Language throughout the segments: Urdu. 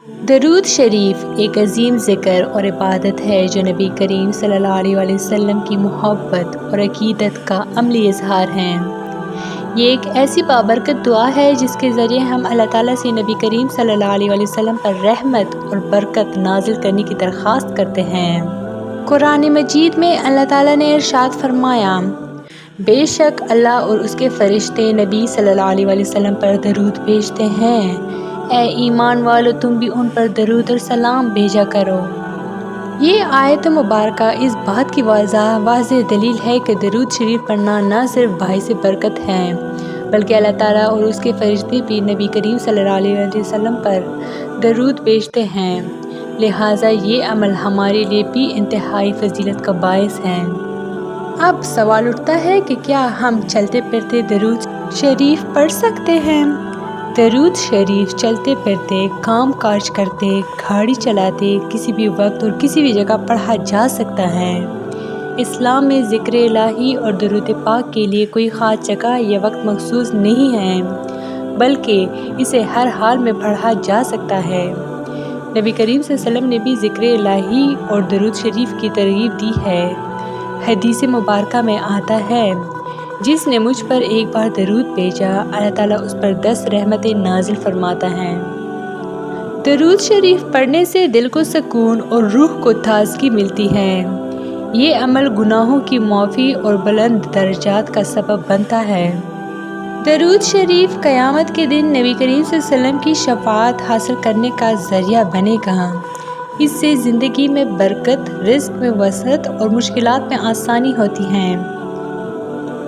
درود شریف ایک عظیم ذکر اور عبادت ہے جو نبی کریم صلی اللہ علیہ وسلم کی محبت اور عقیدت کا عملی اظہار ہے۔ یہ ایک ایسی بابرکت دعا ہے جس کے ذریعے ہم اللہ تعالیٰ سے نبی کریم صلی اللہ علیہ وسلم پر رحمت اور برکت نازل کرنے کی درخواست کرتے ہیں۔ قرآن مجید میں اللہ تعالیٰ نے ارشاد فرمایا، بے شک اللہ اور اس کے فرشتے نبی صلی اللہ علیہ وسلم پر درود بھیجتے ہیں، اے ایمان والو تم بھی ان پر درود اور سلام بھیجا کرو۔ یہ آیت مبارکہ اس بات کی واضح دلیل ہے کہ درود شریف پڑھنا نہ صرف باعث برکت ہے بلکہ اللہ تعالیٰ اور اس کے فرشتے بھی نبی کریم صلی اللہ علیہ وسلم پر درود بھیجتے ہیں، لہٰذا یہ عمل ہمارے لیے بھی انتہائی فضیلت کا باعث ہے۔ اب سوال اٹھتا ہے کہ کیا ہم چلتے پھرتے درود شریف پڑھ سکتے ہیں؟ درود شریف چلتے پھرتے، کام کاج کرتے، گاڑی چلاتے، کسی بھی وقت اور کسی بھی جگہ پڑھا جا سکتا ہے۔ اسلام میں ذکر الہی اور درود پاک کے لیے کوئی خاص جگہ یا وقت مخصوص نہیں ہے، بلکہ اسے ہر حال میں پڑھا جا سکتا ہے۔ نبی کریم صلی اللہ علیہ وسلم نے بھی ذکر الہی اور درود شریف کی ترغیب دی ہے۔ حدیث مبارکہ میں آتا ہے، جس نے مجھ پر ایک بار درود بھیجا اللہ تعالیٰ اس پر 10 رحمتیں نازل فرماتا ہے۔ درود شریف پڑھنے سے دل کو سکون اور روح کو تازگی ملتی ہے۔ یہ عمل گناہوں کی معافی اور بلند درجات کا سبب بنتا ہے۔ درود شریف قیامت کے دن نبی کریم صلی اللہ علیہ وسلم کی شفاعت حاصل کرنے کا ذریعہ بنے گا۔ اس سے زندگی میں برکت، رزق میں وسعت اور مشکلات میں آسانی ہوتی ہے۔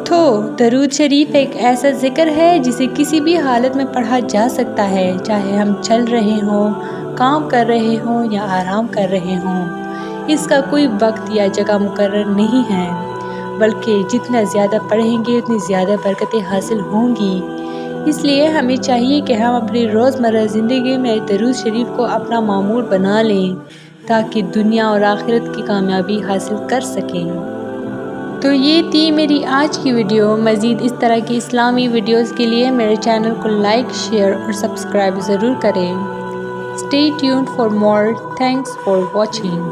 تو درود شریف ایک ایسا ذکر ہے جسے کسی بھی حالت میں پڑھا جا سکتا ہے، چاہے ہم چل رہے ہوں، کام کر رہے ہوں یا آرام کر رہے ہوں۔ اس کا کوئی وقت یا جگہ مقرر نہیں ہے، بلکہ جتنا زیادہ پڑھیں گے اتنی زیادہ برکتیں حاصل ہوں گی۔ اس لیے ہمیں چاہیے کہ ہم اپنی روزمرہ زندگی میں درود شریف کو اپنا معمول بنا لیں تاکہ دنیا اور آخرت کی کامیابی حاصل کر سکیں۔ تو یہ تھی میری آج کی ویڈیو۔ مزید اس طرح کی اسلامی ویڈیوز کے لیے میرے چینل کو لائک، شیئر اور سبسکرائب ضرور کریں۔ Stay tuned for more. Thanks for watching.